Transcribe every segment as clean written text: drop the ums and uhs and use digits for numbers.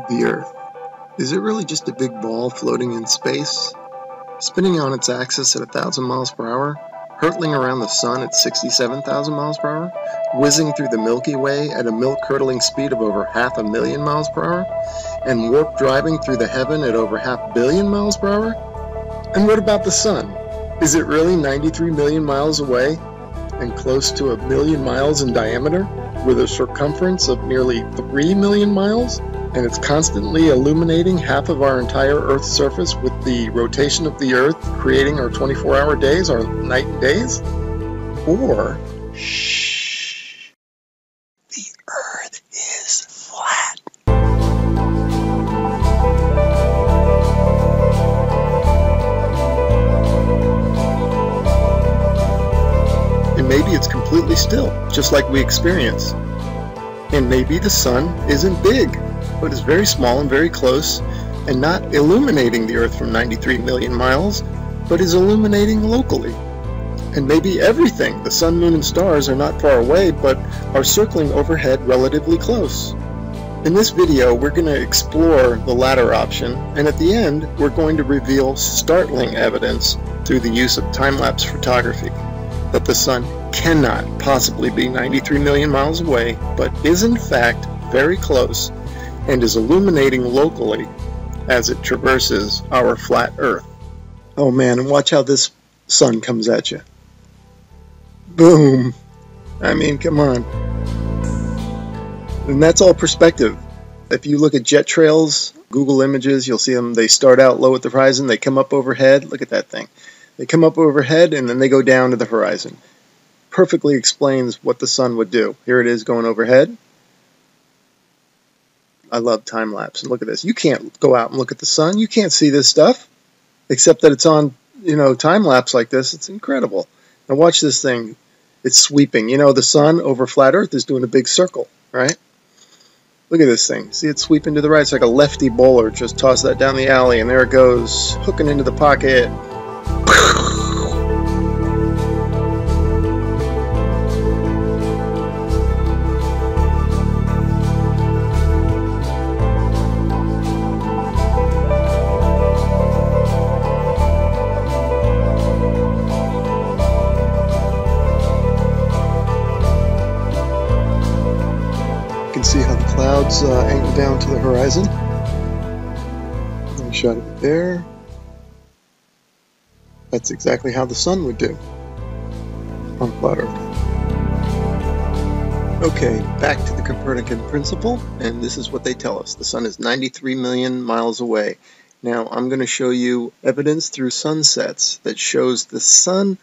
The Earth. Is it really just a big ball floating in space? Spinning on its axis at 1,000 miles per hour? Hurtling around the sun at 67,000 miles per hour? Whizzing through the Milky Way at a milk-curdling speed of over 500,000 miles per hour? And warp driving through the heaven at over 500 million miles per hour? And what about the sun? Is it really 93 million miles away and close to 1 million miles in diameter, with a circumference of nearly 3 million miles? And it's constantly illuminating half of our entire Earth's surface with the rotation of the Earth, creating our 24-hour days, our night and days? Or, shh, the Earth is flat. And maybe it's completely still, just like we experience. And maybe the sun isn't big, but is very small and very close, and not illuminating the Earth from 93 million miles, but is illuminating locally. And maybe everything, the sun, moon, and stars, are not far away, but are circling overhead relatively close. In this video, we're going to explore the latter option, and at the end, we're going to reveal startling evidence through the use of time-lapse photography that the sun cannot possibly be 93 million miles away, but is in fact very close, and is illuminating locally as it traverses our flat Earth. Oh man, and watch how this sun comes at you. Boom! I mean, come on. And that's all perspective. If you look at jet trails, Google Images, you'll see them, they start out low at the horizon, they come up overhead. Look at that thing. They come up overhead and then they go down to the horizon. Perfectly explains what the sun would do. Here it is going overhead. I love time-lapse. And look at this. You can't go out and look at the sun. You can't see this stuff, except that it's on, time-lapse like this. It's incredible. Now watch this thing. It's sweeping. The sun over flat Earth is doing a big circle, right? Look at this thing. See it sweeping to the right? It's like a lefty bowler. Just toss that down the alley, and there it goes, hooking into the pocket. See how the clouds angle down to the horizon. I shot it there. That's exactly how the sun would do on flat Earth. Okay, back to the Copernican principle, and this is what they tell us. The sun is 93 million miles away. Now, I'm going to show you evidence through sunsets that shows the sun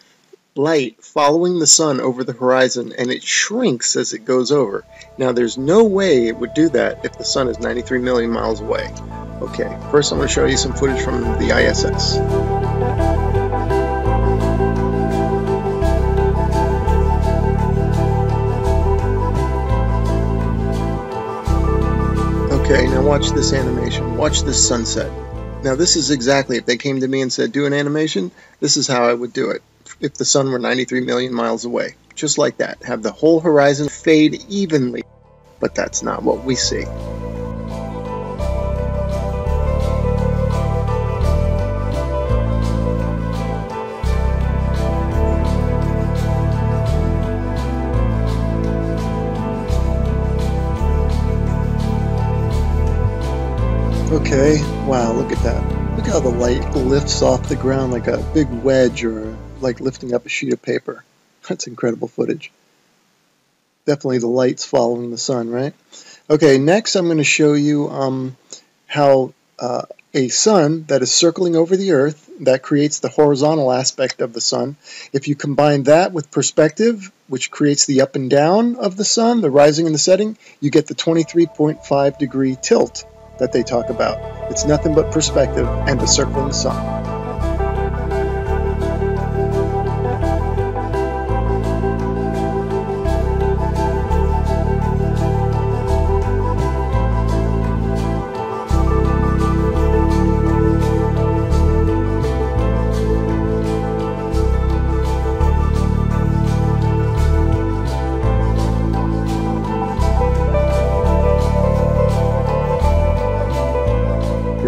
light following the sun over the horizon, and it shrinks as it goes over. Now there's no way it would do that if the sun is 93 million miles away. Okay, first I'm going to show you some footage from the ISS. Okay, now watch this animation. Watch this sunset. Now this is exactly, if they came to me and said do an animation, this is how I would do it. If the sun were 93 million miles away. Just like that. Have the whole horizon fade evenly. But that's not what we see. Okay, wow, look at that. Look how the light lifts off the ground like a big wedge, or like lifting up a sheet of paper. That's incredible footage. Definitely the light's following the sun, right? Okay, next I'm going to show you how a sun that is circling over the Earth, that creates the horizontal aspect of the sun. If you combine that with perspective, which creates the up and down of the sun, the rising and the setting, you get the 23.5 degree tilt that they talk about. It's nothing but perspective and the circling sun.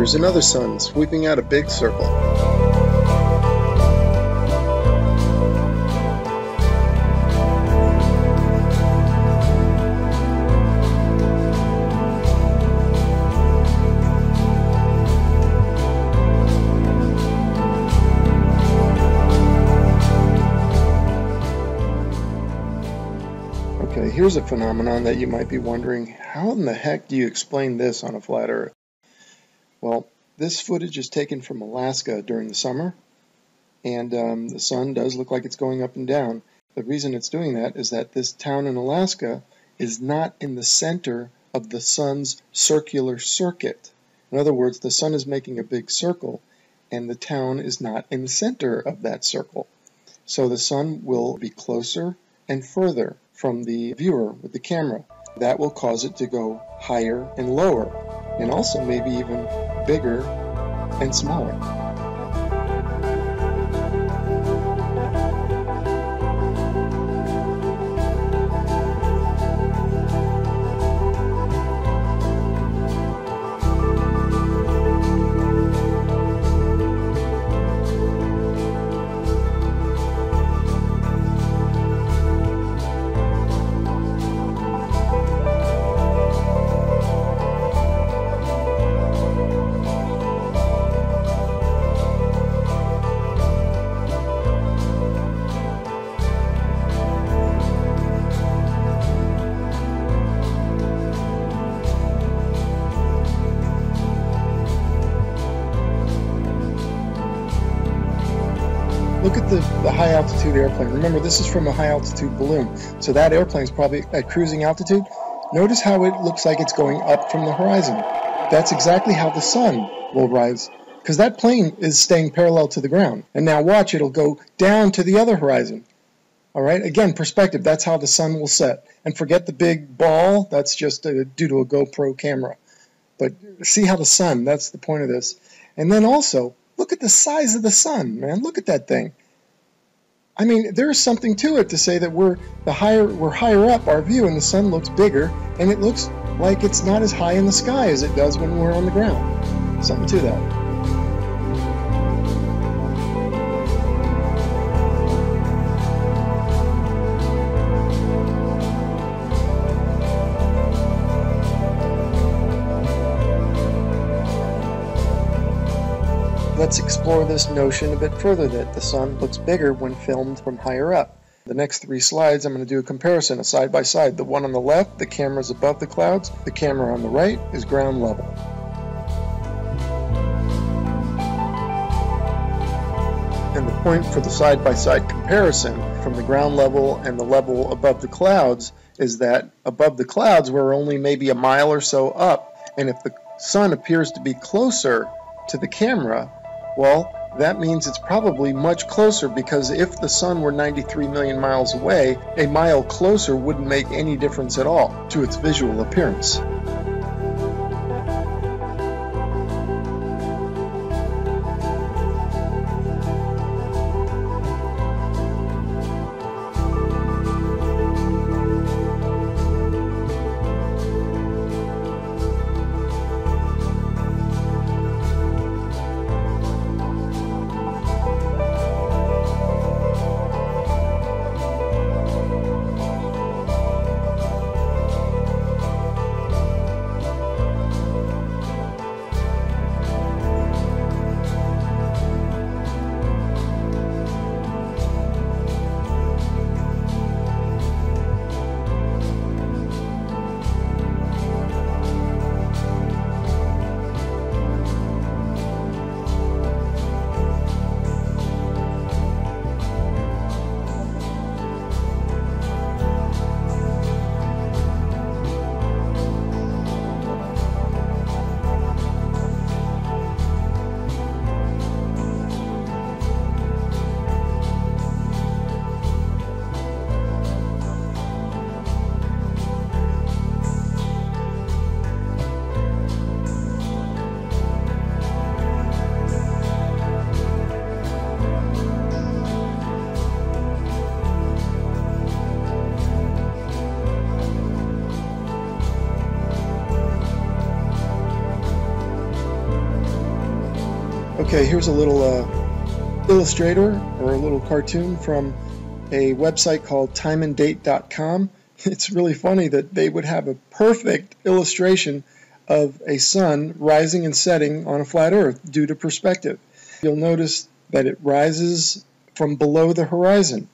Here's another sun sweeping out a big circle. Okay, here's a phenomenon that you might be wondering, how in the heck do you explain this on a flat Earth? Well, this footage is taken from Alaska during the summer, and the sun does look like it's going up and down. The reason it's doing that is that this town in Alaska is not in the center of the sun's circular circuit. In other words, the sun is making a big circle, and the town is not in the center of that circle. So the sun will be closer and further from the viewer with the camera. That will cause it to go higher and lower, and also maybe even bigger and smaller. Look at the high altitude airplane. Remember, this is from a high altitude balloon, so that airplane is probably at cruising altitude. Notice how it looks like it's going up from the horizon. That's exactly how the sun will rise, because that plane is staying parallel to the ground. And now watch, it'll go down to the other horizon. All right, again, perspective, that's how the sun will set. And forget the big ball, that's just due to a GoPro camera. But see how the sun, that's the point of this. And then also, look at the size of the sun, man. Look at that thing. I mean, there's something to it to say that we're higher up our view and the sun looks bigger, and it looks like it's not as high in the sky as it does when we're on the ground. Something to that. Let's explore this notion a bit further, that the sun looks bigger when filmed from higher up. The next 3 slides, I'm going to do a comparison, a side by side. The one on the left, the camera is above the clouds. The camera on the right is ground level. And the point for the side by side comparison from the ground level and the level above the clouds is that above the clouds we're only maybe a mile or so up, and if the sun appears to be closer to the camera, well, that means it's probably much closer, because if the sun were 93 million miles away, a mile closer wouldn't make any difference at all to its visual appearance. Okay, here's a little illustrator or a little cartoon from a website called timeanddate.com. It's really funny that they would have a perfect illustration of a sun rising and setting on a flat earth due to perspective. You'll notice that it rises from below the horizon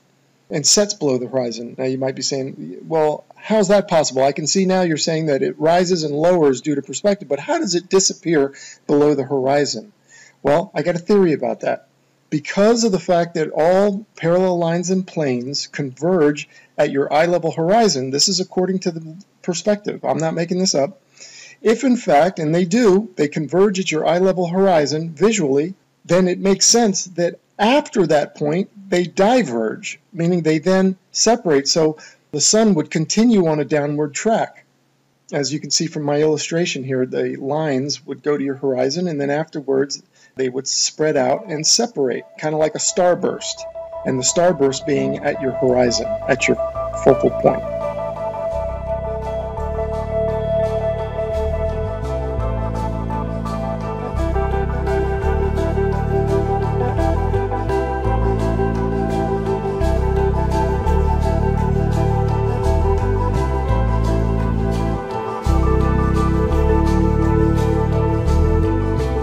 and sets below the horizon. Now you might be saying, well, how's that possible? I can see now you're saying that it rises and lowers due to perspective, but how does it disappear below the horizon? Well, I got a theory about that. Because of the fact that all parallel lines and planes converge at your eye-level horizon, this is according to the perspective, I'm not making this up, if in fact, and they do, they converge at your eye-level horizon visually, then it makes sense that after that point, they diverge, meaning they then separate, so the sun would continue on a downward track. As you can see from my illustration here, the lines would go to your horizon, and then afterwards, they would spread out and separate, kind of like a starburst, and the starburst being at your horizon, at your focal point.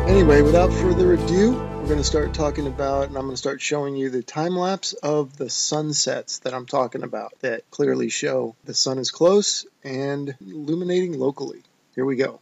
Anyway, without further ado, we're going to start talking about, and I'm going to start showing you the time lapse of the sunsets that I'm talking about that clearly show the sun is close and illuminating locally. Here we go.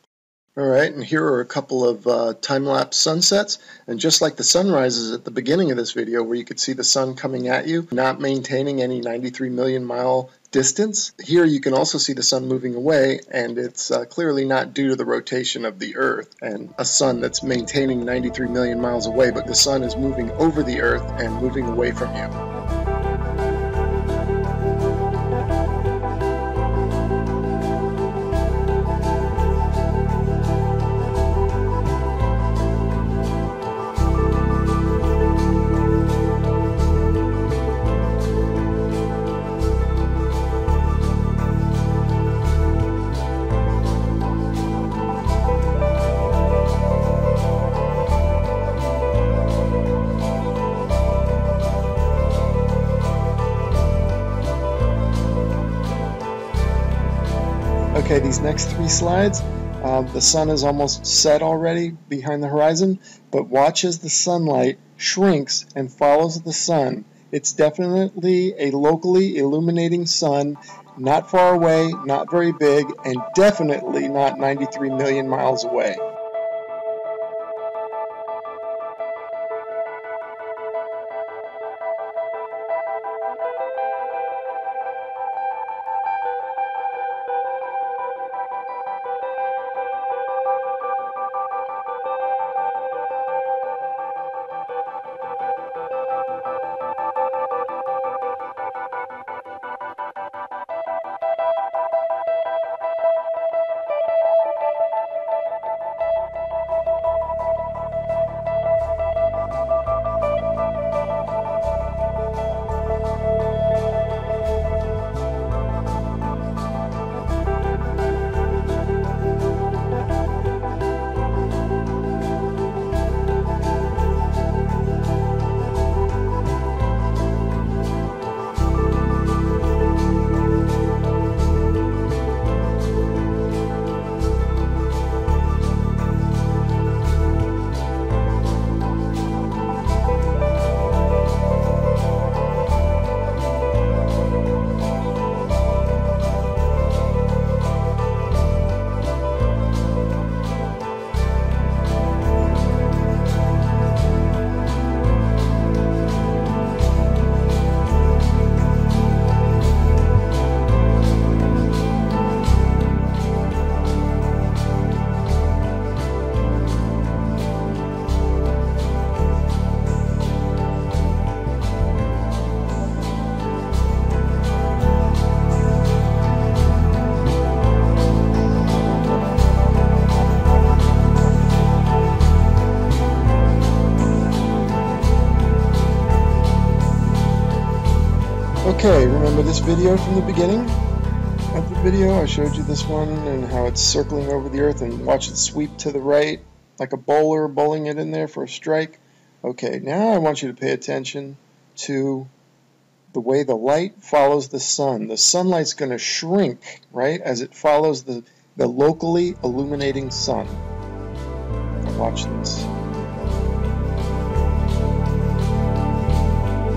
Alright, and here are a couple of time-lapse sunsets, and just like the sunrises at the beginning of this video where you could see the sun coming at you, not maintaining any 93 million mile distance, here you can also see the sun moving away, and it's clearly not due to the rotation of the Earth and a sun that's maintaining 93 million miles away, but the sun is moving over the Earth and moving away from you. Okay, these next three slides, the sun is almost set already behind the horizon, but watch as the sunlight shrinks and follows the sun. It's definitely a locally illuminating sun, not far away, not very big, and definitely not 93 million miles away. Okay, remember this video from the beginning of the video? I showed you this one and how it's circling over the Earth, and watch it sweep to the right like a bowler bowling it in there for a strike. Okay, now I want you to pay attention to the way the light follows the sun. The sunlight's going to shrink, right, as it follows the locally illuminating sun. Now watch this.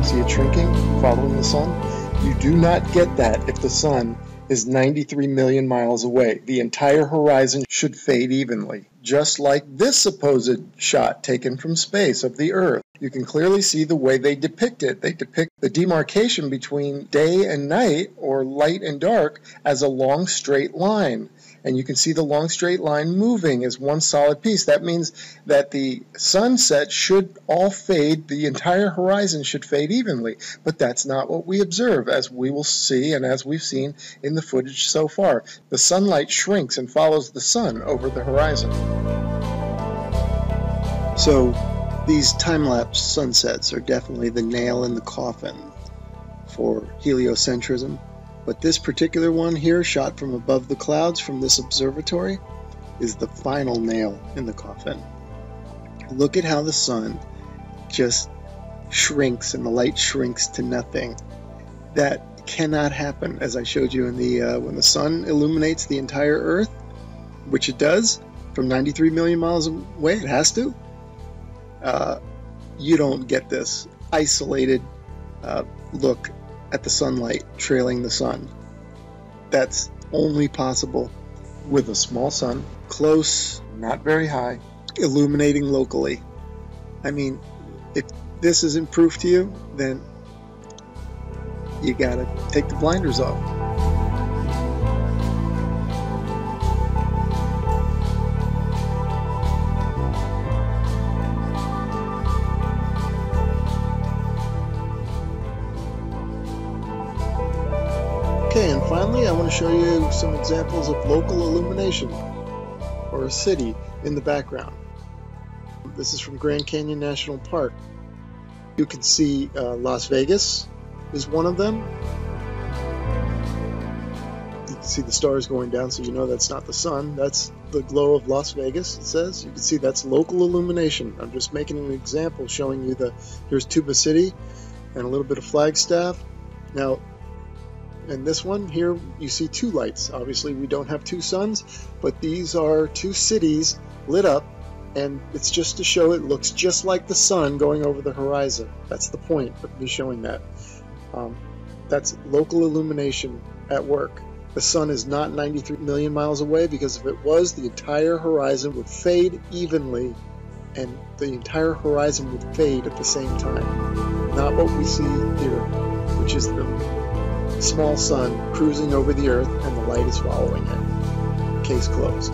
See it shrinking, following the sun? You do not get that if the sun is 93 million miles away. The entire horizon should fade evenly, just like this supposed shot taken from space of the Earth. You can clearly see the way they depict it. They depict the demarcation between day and night, or light and dark, as a long straight line. And you can see the long straight line moving as one solid piece. That means that the sunset should all fade, the entire horizon should fade evenly. But that's not what we observe, as we will see and as we've seen in the footage so far. The sunlight shrinks and follows the sun over the horizon. So these time-lapse sunsets are definitely the nail in the coffin for heliocentrism. But this particular one here, shot from above the clouds from this observatory, is the final nail in the coffin. Look at how the sun just shrinks and the light shrinks to nothing. That cannot happen, as I showed you in the when the sun illuminates the entire Earth, which it does from 93 million miles away. It has to. You don't get this isolated look at the sunlight trailing the sun. That's only possible with a small sun, close, not very high, illuminating locally. I mean, if this isn't proof to you, then you gotta take the blinders off. Okay, and finally I want to show you some examples of local illumination, or a city in the background. This is from Grand Canyon National Park. You can see Las Vegas is one of them. You can see the stars going down, so you know that's not the sun. That's the glow of Las Vegas, it says. You can see that's local illumination. I'm just making an example showing you here's Tuba City and a little bit of Flagstaff. Now, in this one here, you see two lights. Obviously, we don't have two suns, but these are two cities lit up, and it's just to show it looks just like the sun going over the horizon. That's the point of me showing that. That's local illumination at work. The sun is not 93 million miles away, because if it was, the entire horizon would fade evenly, and the entire horizon would fade at the same time. Not what we see here, which is the small sun cruising over the Earth and the light is following it. Case closed.